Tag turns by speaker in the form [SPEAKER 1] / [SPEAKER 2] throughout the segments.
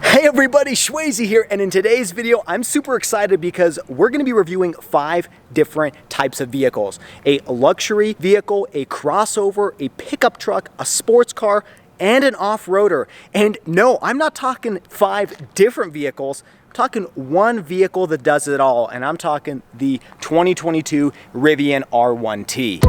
[SPEAKER 1] Hey everybody, Shwazy here, and in today's video I'm super excited because we're going to be reviewing 5 different types of vehicles. A luxury vehicle, a crossover, a pickup truck, a sports car, and an off-roader. And no, I'm not talking 5 different vehicles. I'm talking one vehicle that does it all, and I'm talking the 2022 Rivian R1T.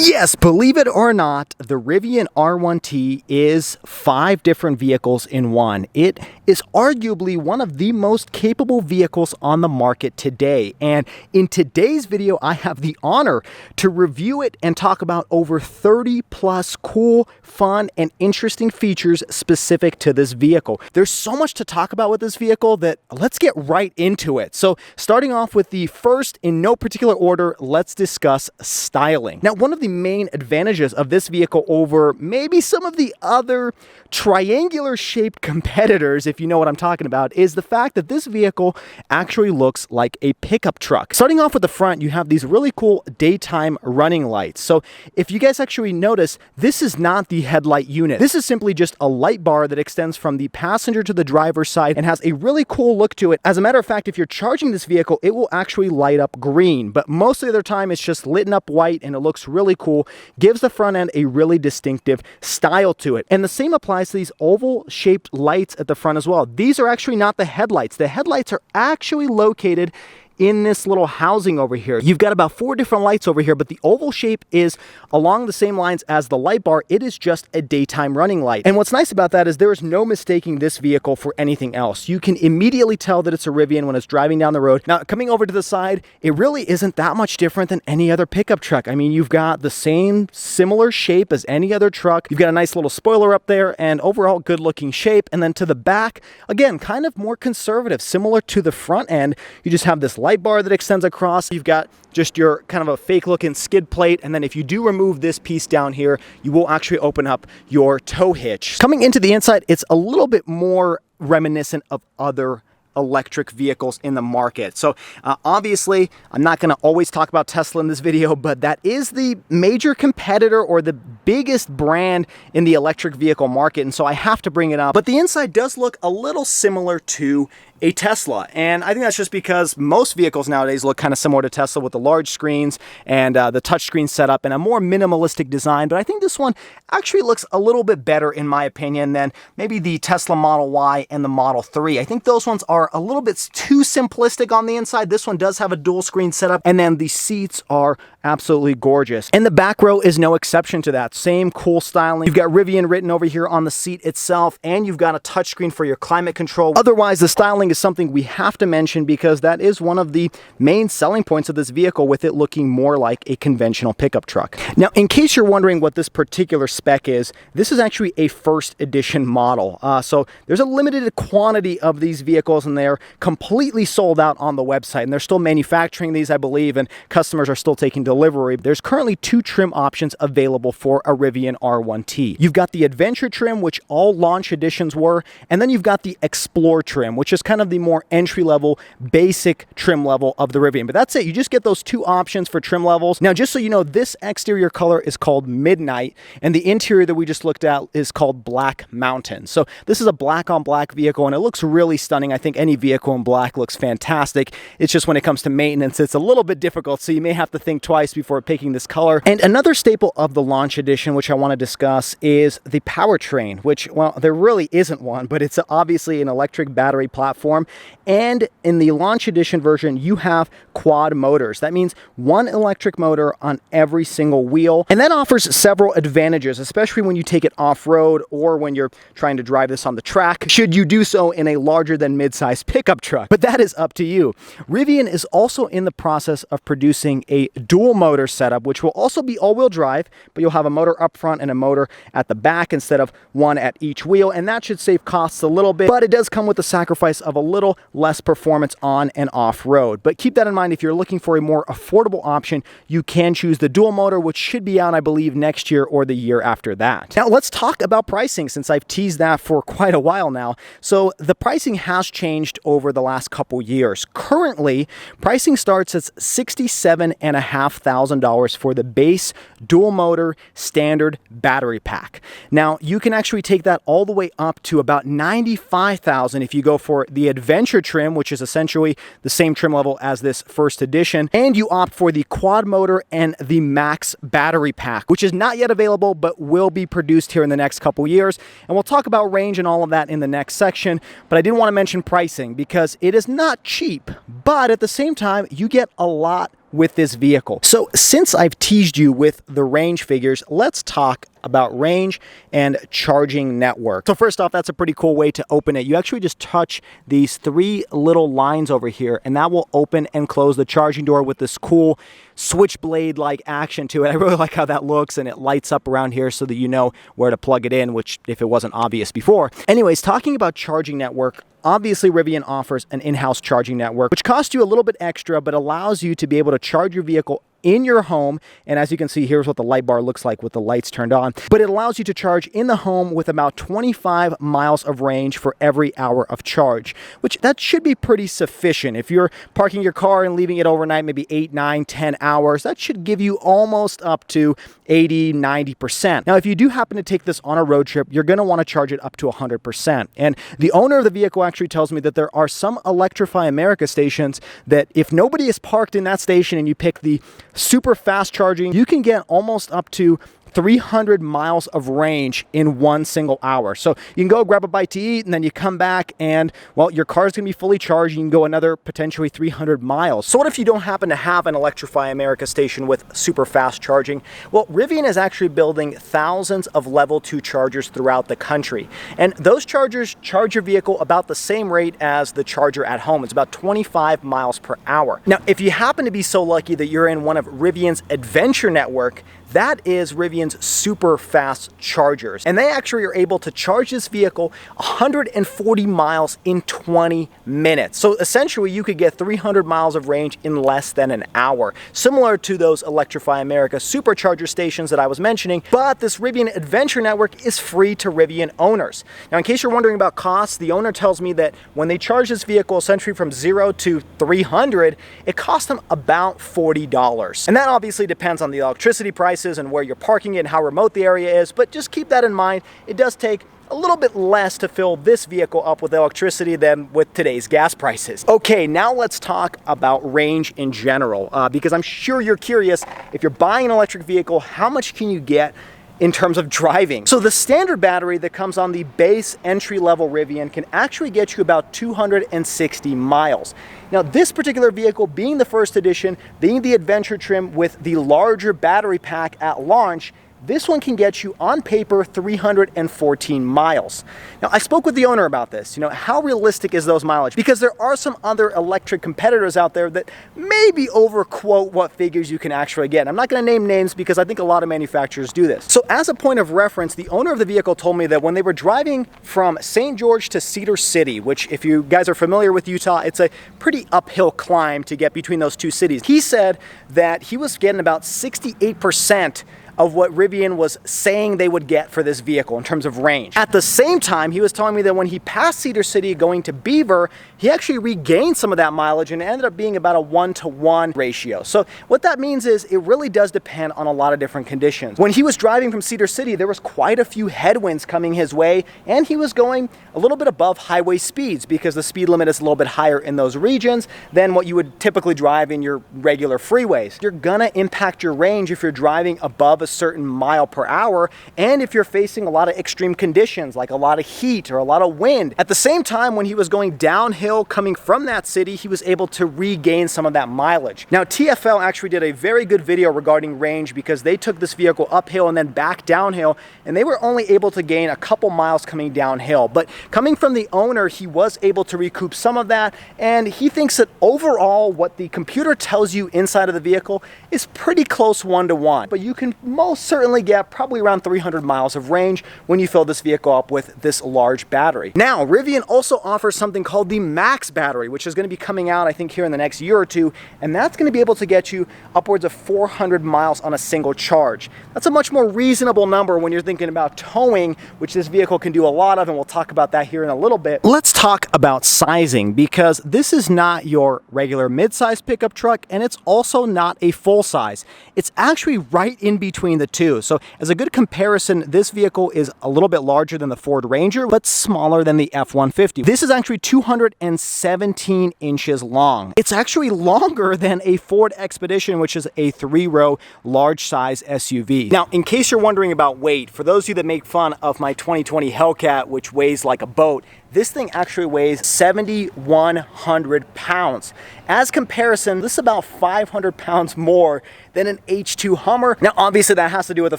[SPEAKER 1] Yes, believe it or not, the Rivian R1T is 5 different vehicles in one. It is arguably one of the most capable vehicles on the market today. And in today's video, I have the honor to review it and talk about over 30 plus cool, fun, and interesting features specific to this vehicle. There's so much to talk about with this vehicle that let's get right into it. So starting off with the first, in no particular order, let's discuss styling. Now, one of the main advantages of this vehicle over maybe some of the other triangular shaped competitors, if you know what I'm talking about, is the fact that this vehicle actually looks like a pickup truck. Starting off with the front, you have these really cool daytime running lights. So if you guys actually notice, this is not the headlight unit. This is simply just a light bar that extends from the passenger to the driver's side and has a really cool look to it. As a matter of fact, if you're charging this vehicle, it will actually light up green, but most of the time it's just lit up white and it looks really cool. Gives the front end a really distinctive style to it. And the same applies to these oval shaped lights at the front as well. These are actually not the headlights. The headlights are actually located in this little housing over here. You've got about 4 different lights over here, but the oval shape is along the same lines as the light bar. It is just a daytime running light. And what's nice about that is there is no mistaking this vehicle for anything else. You can immediately tell that it's a Rivian when it's driving down the road. Now, coming over to the side, it really isn't that much different than any other pickup truck. I mean, you've got the same similar shape as any other truck. You've got a nice little spoiler up there and overall good looking shape. And then to the back, again, kind of more conservative, similar to the front end. You just have this light bar that extends across. You've got just your kind of a fake looking skid plate, and then if you do remove this piece down here, you will actually open up your tow hitch. Coming into the inside, it's a little bit more reminiscent of other electric vehicles in the market. So obviously, I'm not going to always talk about Tesla in this video, but that is the major competitor or the biggest brand in the electric vehicle market, and so I have to bring it up. But the inside does look a little similar to a Tesla, and I think that's just because most vehicles nowadays look kind of similar to Tesla with the large screens and the touchscreen setup and a more minimalistic design. But I think this one actually looks a little bit better, in my opinion, than maybe the Tesla Model Y and the Model 3. I think those ones are a little bit too simplistic on the inside. This one does have a dual screen setup, and then the seats are absolutely gorgeous. And the back row is no exception to that. Same cool styling. You've got Rivian written over here on the seat itself, and you've got a touchscreen for your climate control. Otherwise, the styling is something we have to mention because that is one of the main selling points of this vehicle, with it looking more like a conventional pickup truck. Now, in case you're wondering what this particular spec is, this is actually a first edition model. So there's a limited quantity of these vehicles, and they're completely sold out on the website, and they're still manufacturing these, I believe, and customers are still taking delivery. There's currently 2 trim options available for a Rivian R1T. You've got the Adventure trim, which all launch editions were, and then you've got the Explore trim, which is kind of the more entry-level, basic trim level of the Rivian. But that's it. You just get those 2 options for trim levels. Now, just so you know, this exterior color is called Midnight, and the interior that we just looked at is called Black Mountain. So this is a black on black vehicle, and it looks really stunning. I think any vehicle in black looks fantastic. It's just when it comes to maintenance, it's a little bit difficult, so you may have to think twice before picking this color. And another staple of the launch edition, which I want to discuss, is the powertrain, which, well, there really isn't one, but it's obviously an electric battery platform. And in the launch edition version, you have quad motors. That means 1 electric motor on every single wheel. And that offers several advantages, especially when you take it off-road or when you're trying to drive this on the track, should you do so in a larger than mid-sized pickup truck. But that is up to you. Rivian is also in the process of producing a dual motor setup, which will also be all-wheel drive, but you'll have a motor up front and a motor at the back instead of one at each wheel. And that should save costs a little bit, but it does come with the sacrifice of of a little less performance on and off-road. But keep that in mind, if you're looking for a more affordable option, you can choose the dual motor, which should be out, I believe, next year or the year after that. Now, let's talk about pricing, since I've teased that for quite a while now. So the pricing has changed over the last couple years. Currently, pricing starts at $67,500 for the base dual motor standard battery pack. Now, you can actually take that all the way up to about $95,000 if you go for the Adventure trim, which is essentially the same trim level as this first edition, and you opt for the quad motor and the max battery pack, which is not yet available but will be produced here in the next couple years. And we'll talk about range and all of that in the next section, but I did want to mention pricing because it is not cheap, but at the same time, you get a lot with this vehicle. So since I've teased you with the range figures, let's talk about range and charging network. So first off, that's a pretty cool way to open it. You actually just touch these three little lines over here, and that will open and close the charging door with this cool switchblade-like action to it. I really like how that looks, and it lights up around here so that you know where to plug it in, which if it wasn't obvious before. Anyways, talking about charging network, obviously Rivian offers an in-house charging network, which costs you a little bit extra, but allows you to be able to charge your vehicle in your home. And as you can see, here's what the light bar looks like with the lights turned on. But it allows you to charge in the home with about 25 miles of range for every hour of charge, which that should be pretty sufficient. If you're parking your car and leaving it overnight, maybe 8, 9, 10 hours, that should give you almost up to 80, 90%. Now, if you do happen to take this on a road trip, you're going to want to charge it up to 100%. And the owner of the vehicle actually tells me that there are some Electrify America stations that if nobody is parked in that station and you pick the super fast charging, you can get almost up to 300 miles of range in one single hour. So you can go grab a bite to eat and then you come back and, well, your car's gonna be fully charged. You can go another potentially 300 miles. So what if you don't happen to have an Electrify America station with super fast charging? Well, Rivian is actually building thousands of level 2 chargers throughout the country. And those chargers charge your vehicle about the same rate as the charger at home. It's about 25 miles per hour. Now, if you happen to be so lucky that you're in one of Rivian's Adventure network, that is Rivian's super fast chargers. And they actually are able to charge this vehicle 140 miles in 20 minutes. So essentially you could get 300 miles of range in less than an hour, similar to those Electrify America supercharger stations that I was mentioning. But this Rivian Adventure network is free to Rivian owners. Now, in case you're wondering about costs, the owner tells me that when they charge this vehicle essentially from 0 to 300, it costs them about $40. And that obviously depends on the electricity prices and where you're parking it and how remote the area is, but just keep that in mind. It does take a little bit less to fill this vehicle up with electricity than with today's gas prices. Okay, now let's talk about range in general, because I'm sure you're curious, if you're buying an electric vehicle, how much can you get in terms of driving? So the standard battery that comes on the base entry-level Rivian can actually get you about 260 miles. Now, this particular vehicle, being the first edition, being the Adventure trim with the larger battery pack at launch, this one can get you, on paper, 314 miles. Now, I spoke with the owner about this. You know, how realistic is those mileage? Because there are some other electric competitors out there that maybe overquote what figures you can actually get. I'm not going to name names because I think a lot of manufacturers do this. So as a point of reference, the owner of the vehicle told me that when they were driving from St. George to Cedar City, which if you guys are familiar with Utah, it's a pretty uphill climb to get between those two cities. He said that he was getting about 68% of what Rivian was saying they would get for this vehicle in terms of range. At the same time, he was telling me that when he passed Cedar City going to Beaver, he actually regained some of that mileage and it ended up being about a 1-to-1 ratio. So what that means is it really does depend on a lot of different conditions. When he was driving from Cedar City, there was quite a few headwinds coming his way, and he was going a little bit above highway speeds because the speed limit is a little bit higher in those regions than what you would typically drive in your regular freeways. You're gonna impact your range if you're driving above a certain mile per hour, and if you're facing a lot of extreme conditions like a lot of heat or a lot of wind. At the same time, when he was going downhill coming from that city, he was able to regain some of that mileage. Now, TFL actually did a very good video regarding range because they took this vehicle uphill and then back downhill, and they were only able to gain a couple miles coming downhill. But coming from the owner, he was able to recoup some of that, and he thinks that overall what the computer tells you inside of the vehicle is pretty close 1-to-1. But you can most certainly get probably around 300 miles of range when you fill this vehicle up with this large battery. Now, Rivian also offers something called the Max battery, which is going to be coming out, I think, here in the next year or two, and that's going to be able to get you upwards of 400 miles on a single charge. That's a much more reasonable number when you're thinking about towing, which this vehicle can do a lot of, and we'll talk about that here in a little bit. Let's talk about sizing, because this is not your regular mid-size pickup truck, and it's also not a full size. It's actually right in between the two. So as a good comparison, this vehicle is a little bit larger than the Ford Ranger, but smaller than the F-150. This is actually 217 inches long. It's actually longer than a Ford Expedition, which is a 3-row large size SUV. Now, in case you're wondering about weight, for those of you that make fun of my 2020 Hellcat, which weighs like a boat, this thing actually weighs 7,100 pounds. As comparison, this is about 500 pounds more than an H2 Hummer. Now, obviously that has to do with the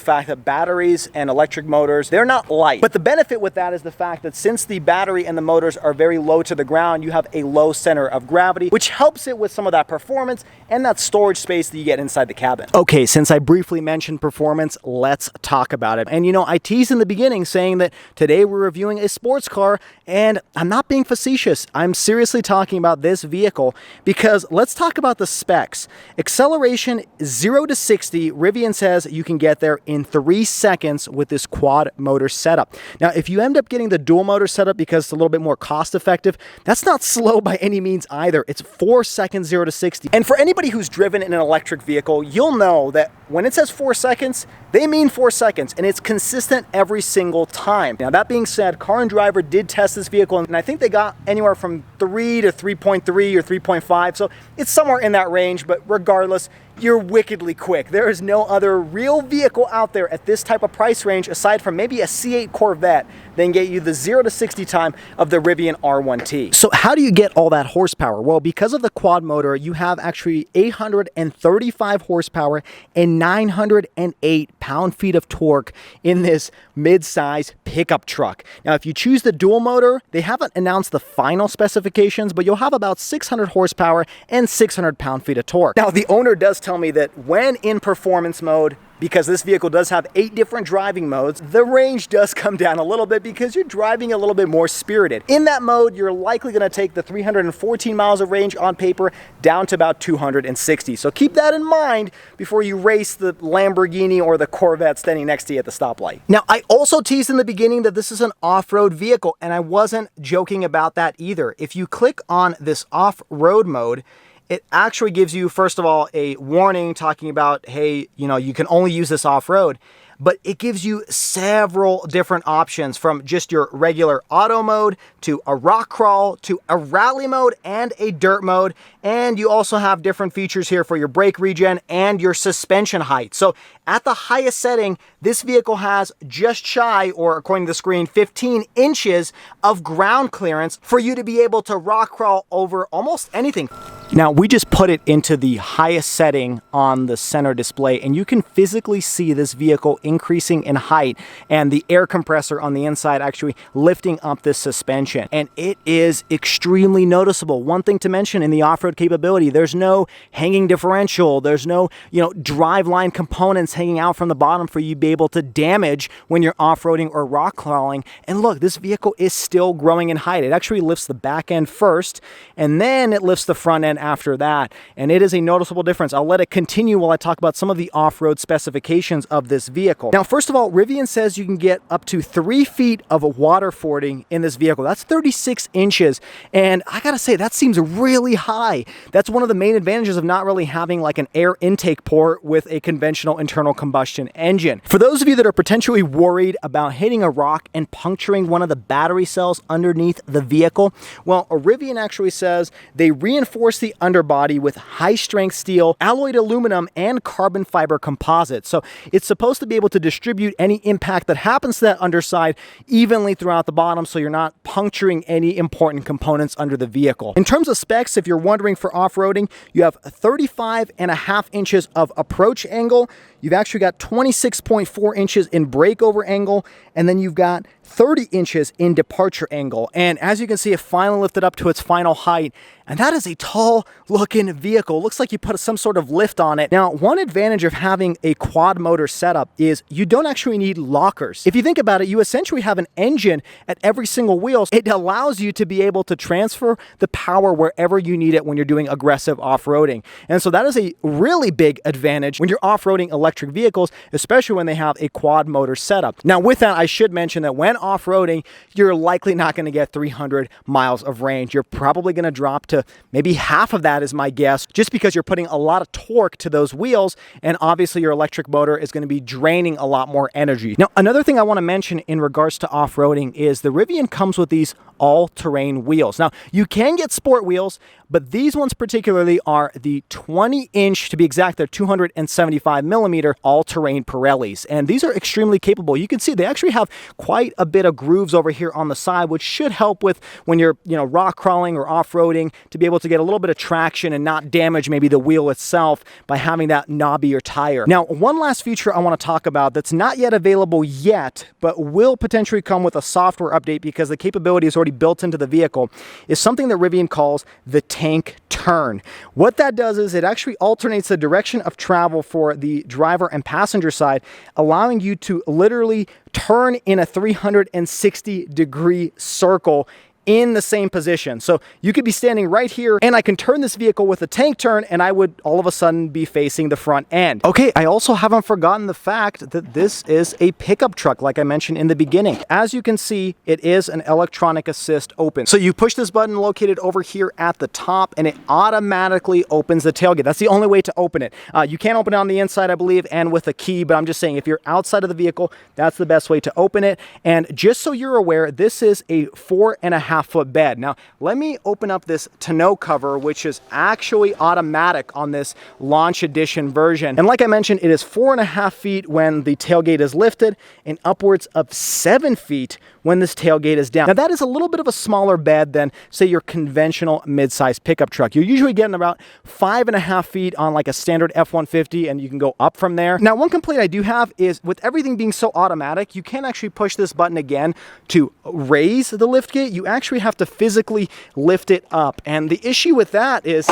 [SPEAKER 1] fact that batteries and electric motors, they're not light. But the benefit with that is the fact that since the battery and the motors are very low to the ground, you have a low center of gravity, which helps it with some of that performance and that storage space that you get inside the cabin. Okay, since I briefly mentioned performance, let's talk about it. And you know, I teased in the beginning saying that today we're reviewing a sports car, and I'm not being facetious. I'm seriously talking about this vehicle, because let's talk about the specs. Acceleration 0 to 60, Rivian says you can get there in 3 seconds with this quad motor setup. Now, if you end up getting the dual motor setup because it's a little bit more cost effective, that's not slow by any means either. It's 4 seconds 0 to 60. And for anybody who's driven in an electric vehicle, you'll know that when it says 4 seconds, they mean 4 seconds, and it's consistent every single time. Now, that being said, Car and Driver did test this vehicle, and I think they got anywhere from 3 to 3.3 or 3.5, so it's somewhere in that range, but regardless, you're wickedly quick. There is no other real vehicle out there at this type of price range, aside from maybe a C8 Corvette, that can get you the 0 to 60 time of the Rivian R1T. So how do you get all that horsepower? Well, because of the quad motor, you have actually 835 horsepower and 908 pound-feet of torque in this mid-size pickup truck. Now, if you choose the dual motor, they haven't announced the final specifications, but you'll have about 600 horsepower and 600 pound-feet of torque. Now, the owner does tell me that when in performance mode, because this vehicle does have 8 different driving modes, the range does come down a little bit because you're driving a little bit more spirited. In that mode, you're likely going to take the 314 miles of range on paper down to about 260. So keep that in mind before you race the Lamborghini or the Corvette standing next to you at the stoplight. Now, I also teased in the beginning that this is an off-road vehicle, and I wasn't joking about that either. If you click on this off-road mode, it actually gives you, first of all, a warning talking about, hey, you know, you can only use this off-road, but it gives you several different options, from just your regular auto mode to a rock crawl to a rally mode and a dirt mode. And you also have different features here for your brake regen and your suspension height. So at the highest setting, this vehicle has just shy, or according to the screen, 15 inches of ground clearance for you to be able to rock crawl over almost anything. Now, we just put it into the highest setting on the center display, and you can physically see this vehicle increasing in height and the air compressor on the inside actually lifting up this suspension. And it is extremely noticeable. One thing to mention in the off-road capability, there's no hanging differential, there's no, driveline components hanging out from the bottom for you to be able to damage when you're off-roading or rock crawling. And look, this vehicle is still growing in height. It actually lifts the back end first, and then it lifts the front end after that, and it is a noticeable difference. I'll let it continue while I talk about some of the off-road specifications of this vehicle. Now, first of all, Rivian says you can get up to 3 feet of water fording in this vehicle. That's 36 inches, and I gotta say, that seems really high. That's one of the main advantages of not really having like an air intake port with a conventional internal combustion engine. For those of you that are potentially worried about hitting a rock and puncturing one of the battery cells underneath the vehicle, well, Rivian actually says they reinforce the underbody with high-strength steel, alloyed aluminum, and carbon fiber composite. So it's supposed to be able able to distribute any impact that happens to that underside evenly throughout the bottom, so you're not puncturing any important components under the vehicle. In terms of specs, if you're wondering for off-roading, you have 35.5 inches of approach angle. You've actually got 26.4 inches in breakover angle, and then you've got 30 inches in departure angle. And as you can see, it finally lifted up to its final height. And that is a tall looking vehicle. Looks like you put some sort of lift on it. Now, one advantage of having a quad motor setup is you don't actually need lockers. If you think about it, you essentially have an engine at every single wheel. It allows you to be able to transfer the power wherever you need it when you're doing aggressive off-roading. And so that is a really big advantage when you're off-roading electric vehicles, especially when they have a quad motor setup. Now, with that, I should mention that when off-roading, you're likely not going to get 300 miles of range. You're probably going to drop to maybe half of that, is my guess, just because you're putting a lot of torque to those wheels, and obviously your electric motor is going to be draining a lot more energy. Now, another thing I want to mention in regards to off-roading is the Rivian comes with these all-terrain wheels. Now, you can get sport wheels, but these ones particularly are the 20-inch, to be exact, they're 275 millimeter all-terrain Pirellis, and these are extremely capable. You can see they actually have quite a bit of grooves over here on the side, which should help with when you're, rock crawling or off-roading, to be able to get a little bit of traction and not damage maybe the wheel itself by having that knobbier tire. Now, one last feature I want to talk about that's not yet available yet, but will potentially come with a software update because the capability is already built into the vehicle, is something that Rivian calls the tank turn. What that does is it actually alternates the direction of travel for the driver and passenger side, allowing you to literally turn in a 360-degree circle in the same position. So you could be standing right here and I can turn this vehicle with a tank turn and I would all of a sudden be facing the front end. Okay, I also haven't forgotten the fact that this is a pickup truck, like I mentioned in the beginning. As you can see, it is an electronic assist open. So you push this button located over here at the top and it automatically opens the tailgate. That's the only way to open it. You can open it on the inside, I believe, and with a key, but I'm just saying if you're outside of the vehicle, that's the best way to open it. And just so you're aware, this is a 4.5 foot bed. Now, let me open up this tonneau cover, which is actually automatic on this launch edition version. And like I mentioned, it is 4.5 feet when the tailgate is lifted and upwards of 7 feet when this tailgate is down. Now, that is a little bit of a smaller bed than, say, your conventional mid-size pickup truck. You're usually getting about 5.5 feet on like a standard F-150, and you can go up from there. Now, one complaint I do have is with everything being so automatic, you can't actually push this button again to raise the lift gate. You actually have to physically lift it up. And the issue with that is,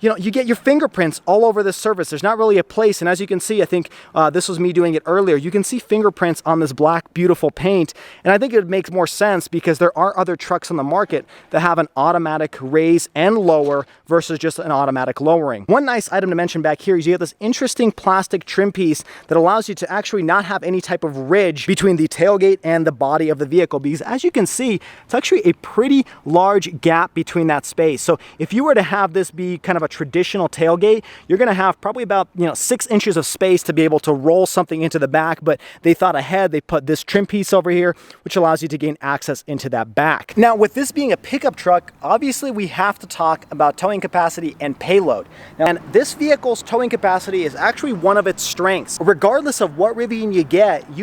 [SPEAKER 1] you get your fingerprints all over this surface. There's not really a place. And as you can see, I think this was me doing it earlier. You can see fingerprints on this black, beautiful paint. And I think it makes more sense because there are other trucks on the market that have an automatic raise and lower versus just an automatic lowering. One nice item to mention back here is you have this interesting plastic trim piece that allows you to actually not have any type of ridge between the tailgate and the body of the vehicle, because as you can see, it's actually a pretty large gap between that space. So if you were to have this be kind of a traditional tailgate, you're going to have probably about 6 inches of space to be able to roll something into the back, but they thought ahead. They put this trim piece over here, which allows you to gain access into that back. Now, with this being a pickup truck, obviously we have to talk about towing capacity and payload. Now, and this vehicle's towing capacity is actually one of its strengths. Regardless of what Rivian you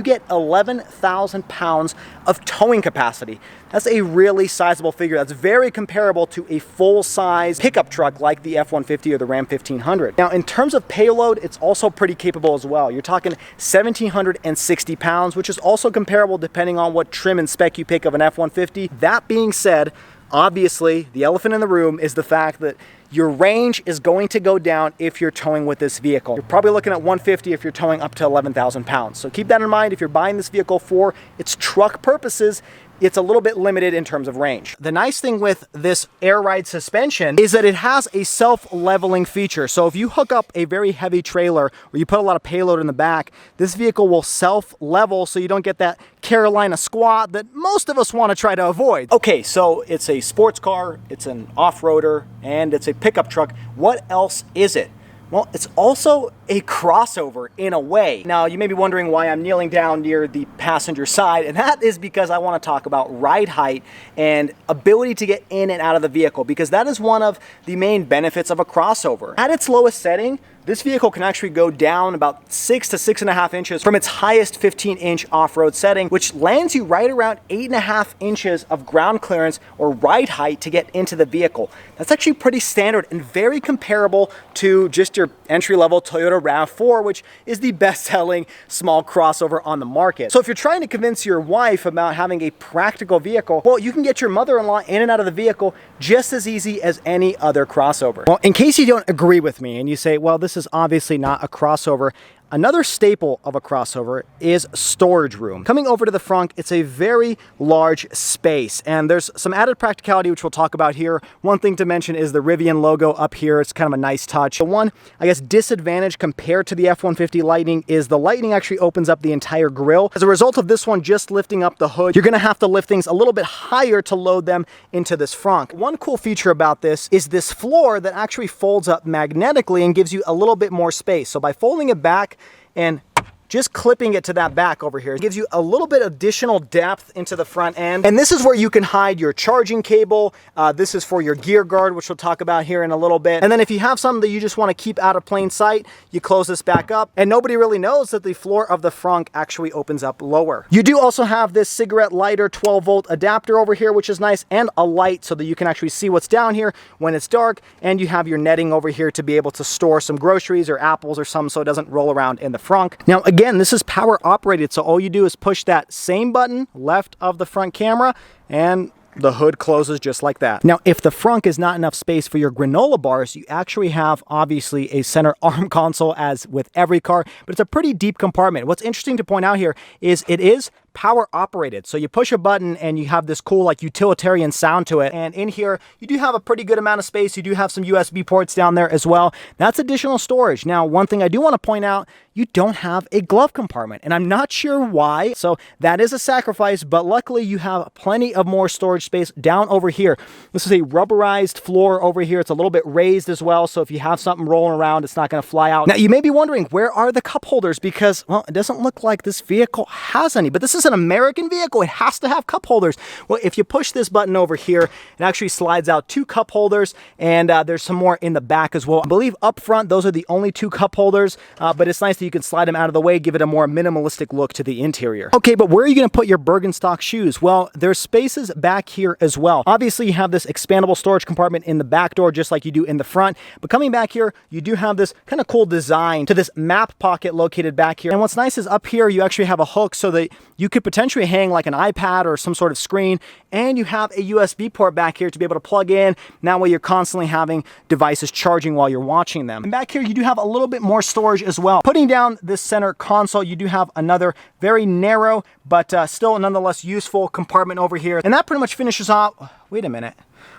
[SPEAKER 1] get 11,000 pounds of towing capacity. That's a really sizable figure. That's very comparable to a full-size pickup truck like the F-150 or the Ram 1500. Now, in terms of payload, it's also pretty capable as well. You're talking 1,760 pounds, which is also comparable depending on what trim and spec you pick of an F-150. That being said, obviously, the elephant in the room is the fact that your range is going to go down if you're towing with this vehicle. You're probably looking at 150 if you're towing up to 11,000 pounds. So keep that in mind if you're buying this vehicle for its truck purposes. It's a little bit limited in terms of range. The nice thing with this air ride suspension is that it has a self-leveling feature. So if you hook up a very heavy trailer or you put a lot of payload in the back, this vehicle will self-level so you don't get that Carolina squat that most of us want to try to avoid. Okay, so it's a sports car, it's an off-roader, and it's a pickup truck. What else is it? Well, it's also a crossover in a way. Now, you may be wondering why I'm kneeling down near the passenger side, and that is because I want to talk about ride height and ability to get in and out of the vehicle, because that is one of the main benefits of a crossover. At its lowest setting, This vehicle can actually go down about 6 to 6.5 inches from its highest 15-inch off-road setting, which lands you right around 8.5 inches of ground clearance or ride height to get into the vehicle. That's actually pretty standard and very comparable to just your entry-level Toyota RAV4, which is the best-selling small crossover on the market. So if you're trying to convince your wife about having a practical vehicle, well, you can get your mother-in-law in and out of the vehicle just as easy as any other crossover. Well, in case you don't agree with me and you say, well, this is obviously not a crossover, another staple of a crossover is storage room. Coming over to the Frunk, it's a very large space, and there's some added practicality which we'll talk about here. One thing to mention is the Rivian logo up here. It's kind of a nice touch. The one, I guess, disadvantage compared to the F-150 Lightning is the Lightning actually opens up the entire grille. As a result of this one just lifting up the hood, you're gonna have to lift things a little bit higher to load them into this Frunk. One cool feature about this is this floor that actually folds up magnetically and gives you a little bit more space. So by folding it back and just clipping it to that back over here, it gives you a little bit additional depth into the front end. And this is where you can hide your charging cable. This is for your gear guard, which we'll talk about here in a little bit. And then if you have something that you just want to keep out of plain sight, you close this back up and nobody really knows that the floor of the Frunk actually opens up lower. You do also have this cigarette lighter 12-volt adapter over here, which is nice, and a light so that you can actually see what's down here when it's dark. And you have your netting over here to be able to store some groceries or apples or something so it doesn't roll around in the Frunk. Now, again, this is power operated, so all you do is push that same button left of the front camera and the hood closes just like that. Now, if the Frunk is not enough space for your granola bars, you actually have obviously a center arm console as with every car, but it's a pretty deep compartment. What's interesting to point out here is it is power operated. So you push a button and you have this cool like utilitarian sound to it. And in here, you do have a pretty good amount of space. You do have some USB ports down there as well. That's additional storage. Now, one thing I do want to point out, you don't have a glove compartment, and I'm not sure why. So that is a sacrifice, but luckily you have plenty of more storage space down over here. This is a rubberized floor over here. It's a little bit raised as well. So if you have something rolling around, it's not going to fly out. Now, you may be wondering, where are the cup holders? Because, well, it doesn't look like this vehicle has any, but this is an American vehicle. It has to have cup holders. Well, if you push this button over here, it actually slides out 2 cup holders, and there's some more in the back as well. I believe up front, those are the only 2 cup holders, but it's nice that you can slide them out of the way, give it a more minimalistic look to the interior. Okay, but where are you going to put your Birkenstock shoes? Well, there's spaces back here as well. Obviously, you have this expandable storage compartment in the back door, just like you do in the front, but coming back here, you do have this kind of cool design to this map pocket located back here. And what's nice is up here, you actually have a hook so that you could potentially hang like an iPad or some sort of screen, and you have a USB port back here to be able to plug in. That way you're constantly having devices charging while you're watching them. And back here, you do have a little bit more storage as well. Putting down this center console, you do have another very narrow, but still nonetheless useful compartment over here. And that pretty much finishes off. Wait a minute.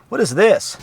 [SPEAKER 1] What is this?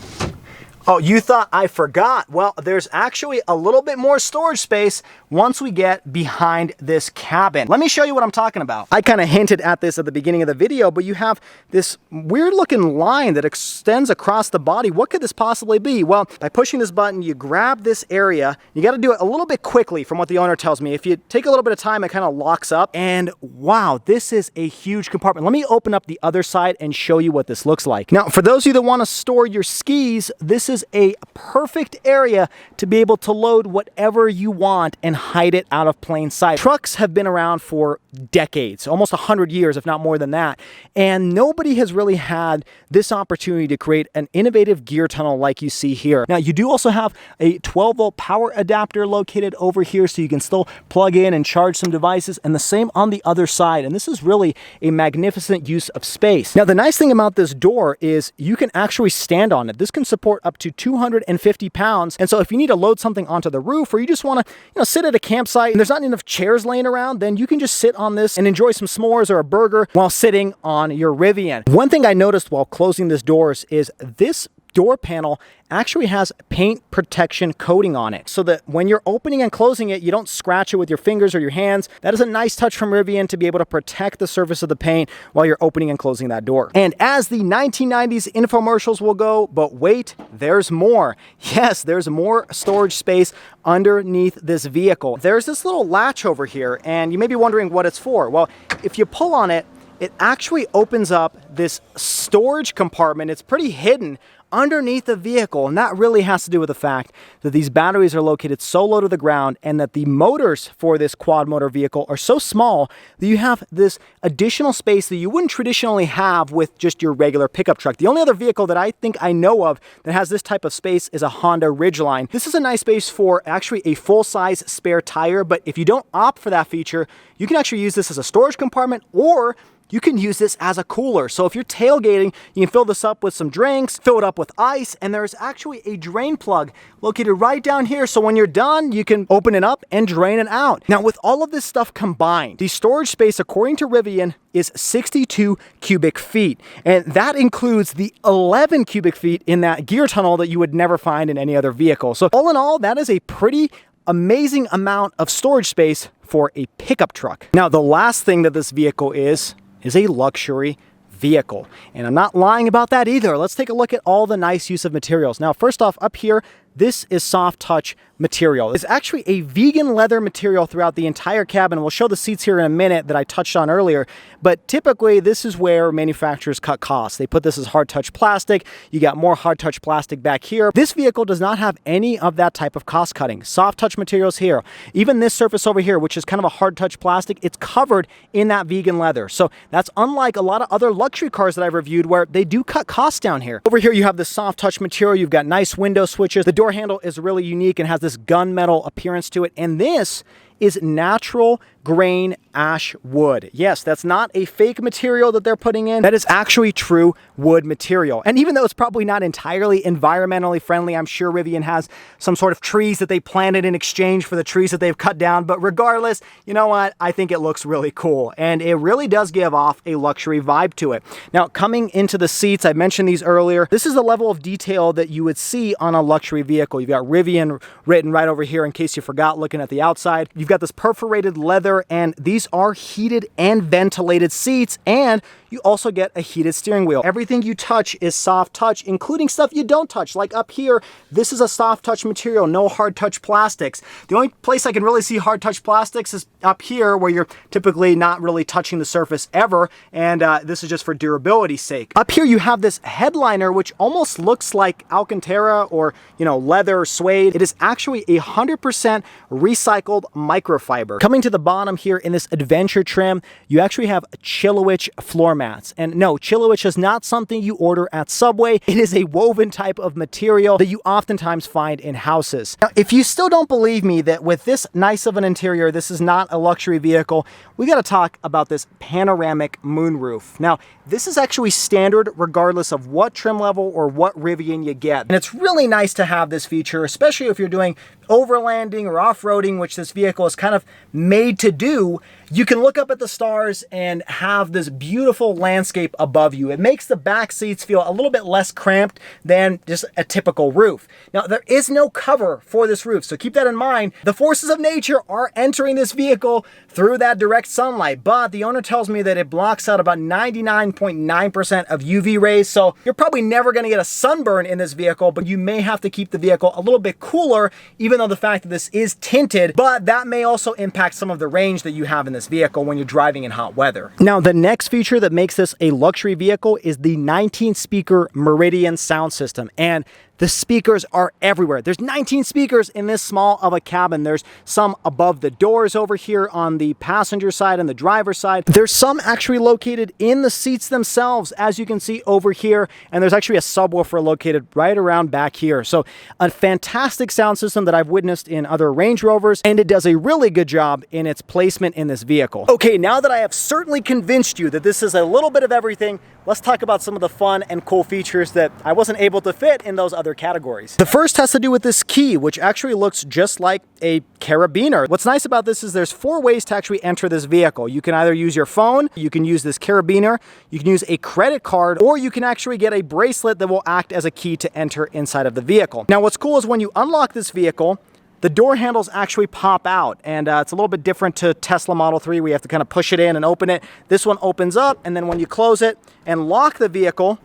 [SPEAKER 1] Oh, you thought I forgot? Well, there's actually a little bit more storage space once we get behind this cabin. Let me show you what I'm talking about. I kind of hinted at this at the beginning of the video, but you have this weird looking line that extends across the body. What could this possibly be? Well, by pushing this button, you grab this area. You got to do it a little bit quickly from what the owner tells me. If you take a little bit of time, it kind of locks up. And wow, this is a huge compartment. Let me open up the other side and show you what this looks like. Now, for those of you that want to store your skis, this is a perfect area to be able to load whatever you want and hide it out of plain sight. Trucks have been around for decades, almost 100 years, if not more than that. And nobody has really had this opportunity to create an innovative gear tunnel like you see here. Now, you do also have a 12-volt power adapter located over here, so you can still plug in and charge some devices, and the same on the other side. And this is really a magnificent use of space. Now, the nice thing about this door is you can actually stand on it. This can support up to 250 pounds. And so if you need to load something onto the roof, or you just want to, sit at a campsite and there's not enough chairs laying around, then you can just sit on this and enjoy some s'mores or a burger while sitting on your Rivian. One thing I noticed while closing this doors is this door panel actually has paint protection coating on it, so that when you're opening and closing it, you don't scratch it with your fingers or your hands. That is a nice touch from Rivian to be able to protect the surface of the paint while you're opening and closing that door. And as the 1990s infomercials will go, but wait, there's more. Yes, there's more storage space underneath this vehicle. There's this little latch over here, and you may be wondering what it's for. Well, if you pull on it, it actually opens up this storage compartment. It's pretty hidden underneath the vehicle, and that really has to do with the fact that these batteries are located so low to the ground and that the motors for this quad motor vehicle are so small that you have this additional space that you wouldn't traditionally have with just your regular pickup truck. The only other vehicle that I think I know of that has this type of space is a Honda Ridgeline. This is a nice space for actually a full-size spare tire, but if you don't opt for that feature, you can actually use this as a storage compartment, or you can use this as a cooler. So if you're tailgating, you can fill this up with some drinks, fill it up with ice, and there's actually a drain plug located right down here. So when you're done, you can open it up and drain it out. Now, with all of this stuff combined, the storage space, according to Rivian, is 62 cubic feet. And that includes the 11 cubic feet in that gear tunnel that you would never find in any other vehicle. So all in all, that is a pretty amazing amount of storage space for a pickup truck. Now, the last thing that this vehicle is a luxury vehicle. And I'm not lying about that either. Let's take a look at all the nice use of materials. Now, first off, up here, this is soft touch material. It's actually a vegan leather material throughout the entire cabin. We'll show the seats here in a minute that I touched on earlier, but typically this is where manufacturers cut costs. They put this as hard touch plastic. You got more hard touch plastic back here. This vehicle does not have any of that type of cost cutting. Soft touch materials here. Even this surface over here, which is kind of a hard touch plastic, it's covered in that vegan leather. So that's unlike a lot of other luxury cars that I've reviewed where they do cut costs down here. Over here you have the soft touch material. You've got nice window switches. The door handle is really unique and has this gunmetal appearance to it. And this is natural grain ash wood. Yes, that's not a fake material that they're putting in. That is actually true wood material. And even though it's probably not entirely environmentally friendly, I'm sure Rivian has some sort of trees that they planted in exchange for the trees that they've cut down. But regardless, you know what? I think it looks really cool. And it really does give off a luxury vibe to it. Now, coming into the seats, I mentioned these earlier. This is the level of detail that you would see on a luxury vehicle. You've got Rivian written right over here in case you forgot looking at the outside. You've got this perforated leather, and these are heated and ventilated seats, and you also get a heated steering wheel. Everything you touch is soft touch, including stuff you don't touch. Like up here, this is a soft touch material, no hard touch plastics. The only place I can really see hard touch plastics is up here, where you're typically not really touching the surface ever, and this is just for durability's sake. Up here you have this headliner, which almost looks like Alcantara or, you know, leather suede. It is actually 100% recycled microfiber. Coming to the bottom here in this adventure trim, you actually have Chilowich floor mats. And no, Chilowich is not something you order at Subway. It is a woven type of material that you oftentimes find in houses. Now, if you still don't believe me that with this nice of an interior, this is not a luxury vehicle, we got to talk about this panoramic moonroof. Now, this is actually standard regardless of what trim level or what Rivian you get. And it's really nice to have this feature, especially if you're doing overlanding or off-roading, which this vehicle is kind of made to do. You can look up at the stars and have this beautiful landscape above you. It makes the back seats feel a little bit less cramped than just a typical roof. Now, there is no cover for this roof, so keep that in mind. The forces of nature are entering this vehicle through that direct sunlight, but the owner tells me that it blocks out about 99.9% of UV rays, so you're probably never going to get a sunburn in this vehicle, but you may have to keep the vehicle a little bit cooler, even though the fact that this is tinted, but that may also impact some of the range that you have in this vehicle when you're driving in hot weather. Now, the next feature that makes this a luxury vehicle is the 19-speaker Meridian sound system, and the speakers are everywhere. There's 19 speakers in this small of a cabin. There's some above the doors over here on the passenger side and the driver's side. There's some actually located in the seats themselves, as you can see over here. And there's actually a subwoofer located right around back here. So a fantastic sound system that I've witnessed in other Range Rovers, and it does a really good job in its placement in this vehicle. Okay, now that I have certainly convinced you that this is a little bit of everything, let's talk about some of the fun and cool features that I wasn't able to fit in those other categories. The first has to do with this key, which actually looks just like a carabiner. What's nice about this is there's 4 ways to actually enter this vehicle. You can either use your phone, you can use this carabiner, you can use a credit card, or you can actually get a bracelet that will act as a key to enter inside of the vehicle. Now, what's cool is when you unlock this vehicle, the door handles actually pop out, and it's a little bit different to Tesla Model 3 where you have to kind of push it in and open it. This one opens up, and then when you close it and lock the vehicle,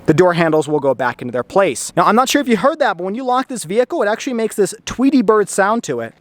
[SPEAKER 1] the door handles will go back into their place. Now, I'm not sure if you heard that, but when you lock this vehicle, it actually makes this Tweety Bird sound to it.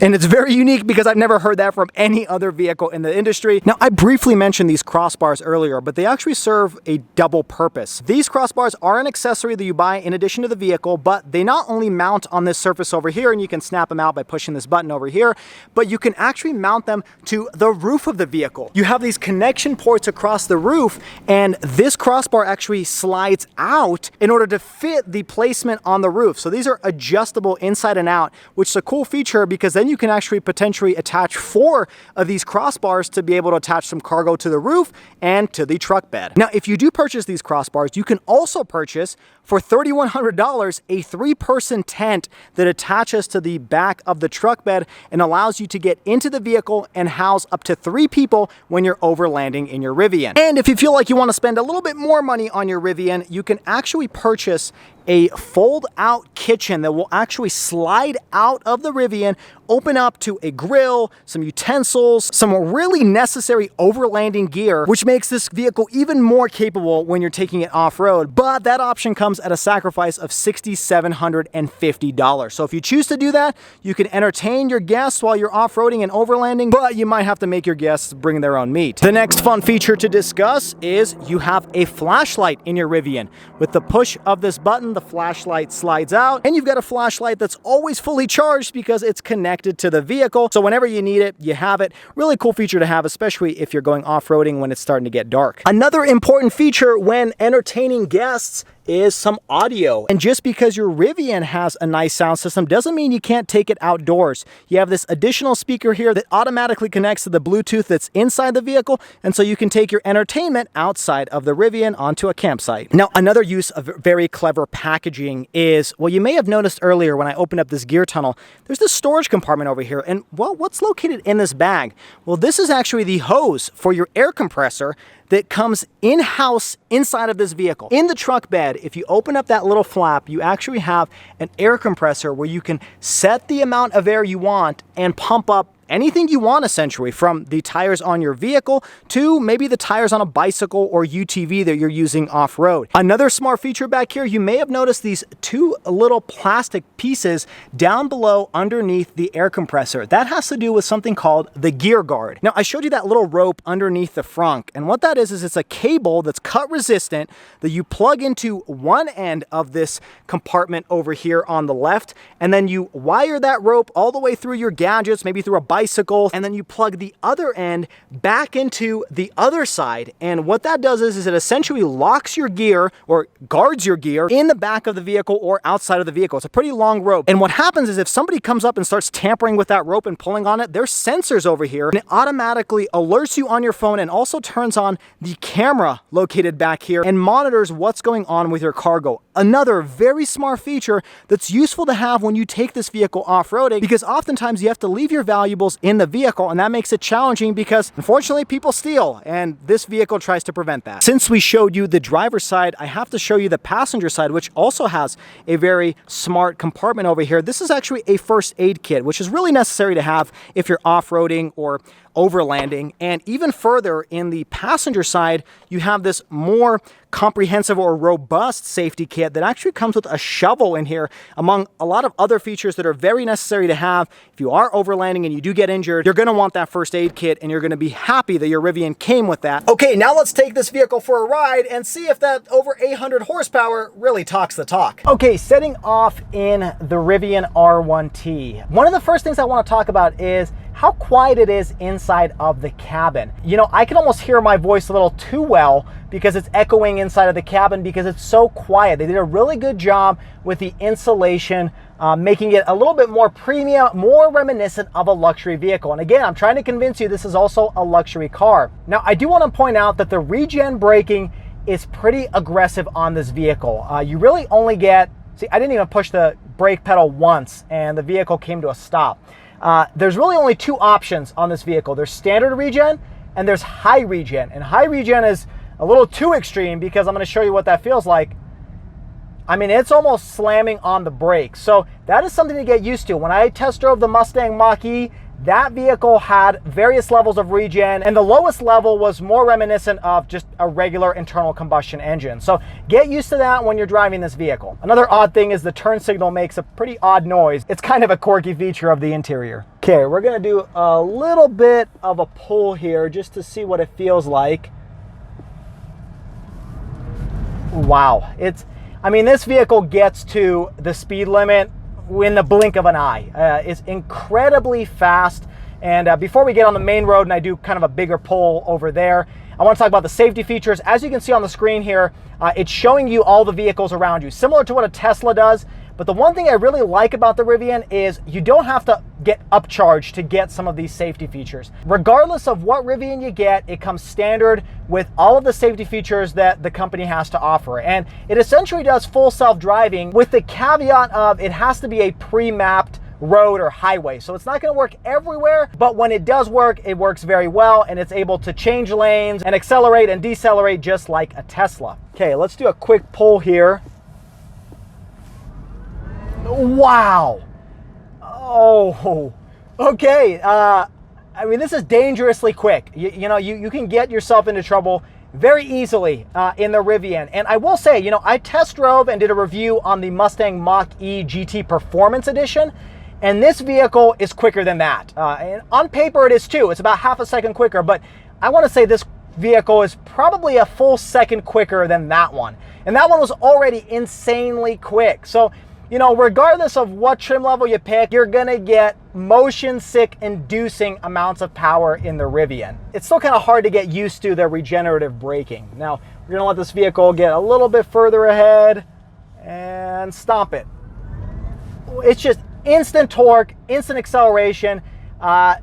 [SPEAKER 1] And it's very unique because I've never heard that from any other vehicle in the industry. Now, I briefly mentioned these crossbars earlier, but they actually serve a double purpose. These crossbars are an accessory that you buy in addition to the vehicle, but they not only mount on this surface over here, and you can snap them out by pushing this button over here, but you can actually mount them to the roof of the vehicle. You have these connection ports across the roof, and this crossbar actually slides out in order to fit the placement on the roof. So these are adjustable inside and out, which is a cool feature because then you can actually potentially attach 4 of these crossbars to be able to attach some cargo to the roof and to the truck bed. Now, if you do purchase these crossbars, you can also purchase for $3,100 a 3-person tent that attaches to the back of the truck bed and allows you to get into the vehicle and house up to 3 people when you're overlanding in your Rivian. And if you feel like you want to spend a little bit more money on your Rivian, you can actually purchase a fold-out kitchen that will actually slide out of the Rivian, open up to a grill, some utensils, some really necessary overlanding gear, which makes this vehicle even more capable when you're taking it off-road. But that option comes at a sacrifice of $6,750. So if you choose to do that, you can entertain your guests while you're off-roading and overlanding, but you might have to make your guests bring their own meat. The next fun feature to discuss is you have a flashlight in your Rivian. With the push of this button, the flashlight slides out, and you've got a flashlight that's always fully charged because it's connected to the vehicle. So whenever you need it, you have it. Really cool feature to have, especially if you're going off-roading when it's starting to get dark. Another important feature when entertaining guests is some audio. And just because your Rivian has a nice sound system doesn't mean you can't take it outdoors. You have this additional speaker here that automatically connects to the Bluetooth that's inside the vehicle, and so you can take your entertainment outside of the Rivian onto a campsite. Now, another use of very clever packaging is, well, you may have noticed earlier when I opened up this gear tunnel, there's this storage compartment over here, and well, what's located in this bag? Well, this is actually the hose for your air compressor that comes in-house inside of this vehicle. In the truck bed, if you open up that little flap, you actually have an air compressor where you can set the amount of air you want and pump up anything you want, essentially, from the tires on your vehicle to maybe the tires on a bicycle or UTV that you're using off-road. Another smart feature back here, you may have noticed these 2 little plastic pieces down below underneath the air compressor. That has to do with something called the gear guard. Now, I showed you that little rope underneath the frunk, and what that is it's a cable that's cut resistant that you plug into one end of this compartment over here on the left, and then you wire that rope all the way through your gadgets, maybe through a bicycle, and then you plug the other end back into the other side. And what that does is it essentially locks your gear or guards your gear in the back of the vehicle or outside of the vehicle. It's a pretty long rope. And what happens is if somebody comes up and starts tampering with that rope and pulling on it, there's sensors over here, and it automatically alerts you on your phone and also turns on the camera located back here and monitors what's going on with your cargo. Another very smart feature that's useful to have when you take this vehicle off-roading, because oftentimes you have to leave your valuables in the vehicle, and that makes it challenging because unfortunately people steal, and this vehicle tries to prevent that. Since we showed you the driver's side, I have to show you the passenger side, which also has a very smart compartment over here. This is actually a first aid kit, which is really necessary to have if you're off-roading or overlanding. And even further, in the passenger side, you have this more comprehensive or robust safety kit that actually comes with a shovel in here, among a lot of other features that are very necessary to have. If you are overlanding and you do get injured, you're going to want that first aid kit, and you're going to be happy that your Rivian came with that. Okay, now let's take this vehicle for a ride and see if that over 800 horsepower really talks the talk. Okay, setting off in the Rivian R1T. One of the first things I want to talk about is how quiet it is inside of the cabin. You know, I can almost hear my voice a little too well because it's echoing inside of the cabin because it's so quiet. They did a really good job with the insulation, making it a little bit more premium, more reminiscent of a luxury vehicle. And again, I'm trying to convince you this is also a luxury car. Now, I do want to point out that the regen braking is pretty aggressive on this vehicle. You really only get, see, I didn't even push the brake pedal once and the vehicle came to a stop. There's really only 2 options on this vehicle. There's standard regen and there's high regen. And high regen is a little too extreme because I'm going to show you what that feels like. I mean, it's almost slamming on the brakes. So that is something to get used to. When I test drove the Mustang Mach-E, that vehicle had various levels of regen, and the lowest level was more reminiscent of just a regular internal combustion engine. So get used to that when you're driving this vehicle. Another odd thing is the turn signal makes a pretty odd noise. It's kind of a quirky feature of the interior. Okay, we're gonna do a little bit of a pull here just to see what it feels like. Wow, I mean, this vehicle gets to the speed limit in the blink of an eye. It's incredibly fast. And before we get on the main road and I do kind of a bigger pull over there, I want to talk about the safety features. As you can see on the screen here, it's showing you all the vehicles around you, similar to what a Tesla does. But the one thing I really like about the Rivian is you don't have to get upcharged to get some of these safety features. Regardless of what Rivian you get, it comes standard with all of the safety features that the company has to offer. And it essentially does full self-driving with the caveat of it has to be a pre-mapped road or highway. So it's not going to work everywhere, but when it does work, it works very well, and it's able to change lanes and accelerate and decelerate just like a Tesla. Okay, let's do a quick pull here. Wow. Oh, okay. I mean, this is dangerously quick. You know, you can get yourself into trouble very easily in the Rivian. And I will say, you know, I test drove and did a review on the Mustang Mach-E GT Performance Edition, and this vehicle is quicker than that. And on paper it is too. It's about half a second quicker, but I want to say this vehicle is probably a full second quicker than that one. And that one was already insanely quick. So, you know, regardless of what trim level you pick, you're gonna get motion sick inducing amounts of power in the Rivian. It's still kind of hard to get used to the regenerative braking. Now, we're gonna let this vehicle get a little bit further ahead and stomp it. It's just instant torque, instant acceleration.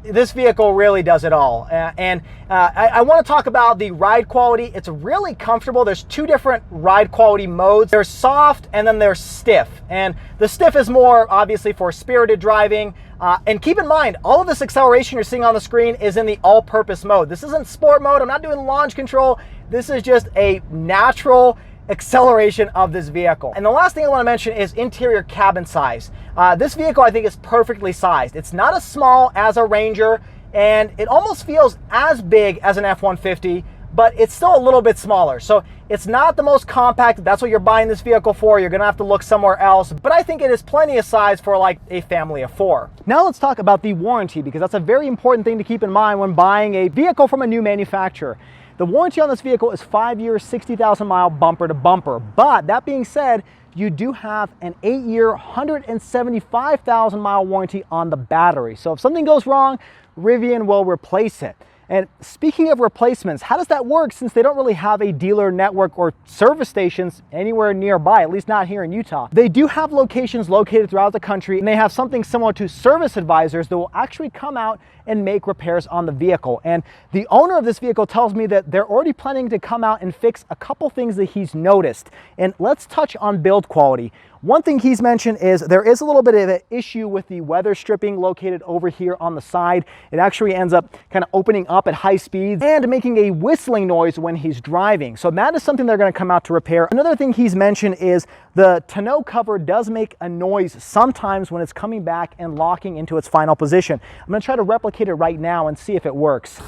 [SPEAKER 1] This vehicle really does it all. I want to talk about the ride quality. It's really comfortable. There's two different ride quality modes. There's soft and then there's stiff. And the stiff is more obviously for spirited driving. And keep in mind, all of this acceleration you're seeing on the screen is in the all-purpose mode. This isn't sport mode. I'm not doing launch control. This is just a natural acceleration of this vehicle. And the last thing I want to mention is interior cabin size. This vehicle I think is perfectly sized. It's not as small as a Ranger, and it almost feels as big as an F-150, but it's still a little bit smaller. So it's not the most compact. That's what you're buying this vehicle for. You're gonna have to look somewhere else, but I think it is plenty of size for like a family of four. Now let's talk about the warranty, because that's a very important thing to keep in mind when buying a vehicle from a new manufacturer. The warranty on this vehicle is 5 years, 60,000 mile bumper to bumper. But that being said, you do have an 8-year, 175,000 mile warranty on the battery. So if something goes wrong, Rivian will replace it. And speaking of replacements, how does that work since they don't really have a dealer network or service stations anywhere nearby, at least not here in Utah? They do have locations located throughout the country, and they have something similar to service advisors that will actually come out and make repairs on the vehicle. And the owner of this vehicle tells me that they're already planning to come out and fix a couple things that he's noticed. And let's touch on build quality. One thing he's mentioned is there is a little bit of an issue with the weather stripping located over here on the side. It actually ends up kind of opening up at high speeds and making a whistling noise when he's driving. So that is something they're going to come out to repair. Another thing he's mentioned is the tonneau cover does make a noise sometimes when it's coming back and locking into its final position. I'm going to try to replicate it right now and see if it works.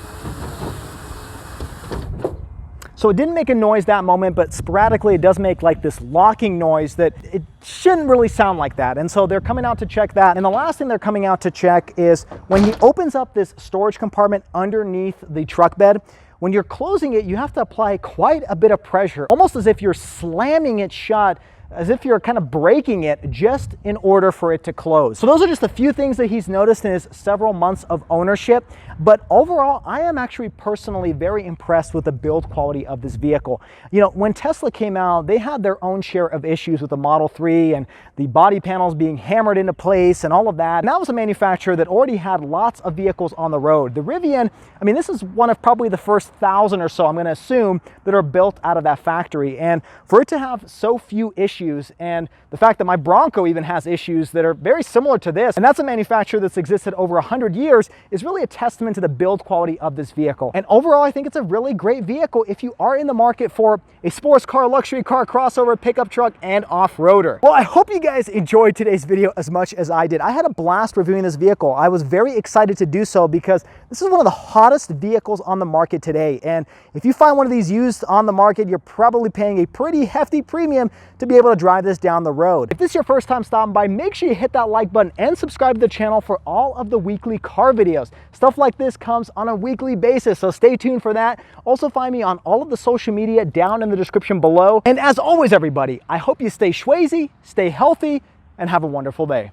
[SPEAKER 1] So it didn't make a noise that moment, but sporadically it does make like this locking noise that it shouldn't really sound like that. And so they're coming out to check that. And the last thing they're coming out to check is when he opens up this storage compartment underneath the truck bed, when you're closing it, you have to apply quite a bit of pressure, almost as if you're slamming it shut, as if you're kind of breaking it just in order for it to close. So those are just a few things that he's noticed in his several months of ownership. But overall, I am actually personally very impressed with the build quality of this vehicle. You know, when Tesla came out, they had their own share of issues with the Model 3 and the body panels being hammered into place and all of that. And that was a manufacturer that already had lots of vehicles on the road. The Rivian, I mean, this is one of probably the first 1,000 or so, I'm going to assume, that are built out of that factory. And for it to have so few issues issues, and the fact that my Bronco even has issues that are very similar to this, and that's a manufacturer that's existed over 100 years, is really a testament to the build quality of this vehicle. And overall, I think it's a really great vehicle if you are in the market for a sports car, luxury car, crossover, pickup truck, and off-roader. Well, I hope you guys enjoyed today's video as much as I did. I had a blast reviewing this vehicle. I was very excited to do so because this is one of the hottest vehicles on the market today. And if you find one of these used on the market, you're probably paying a pretty hefty premium to be able to drive this down the road. If this is your first time stopping by, make sure you hit that like button and subscribe to the channel for all of the weekly car videos. Stuff like this comes on a weekly basis, so stay tuned for that. Also find me on all of the social media down in the description below. And as always, everybody, I hope you stay schwazy, stay healthy, and have a wonderful day.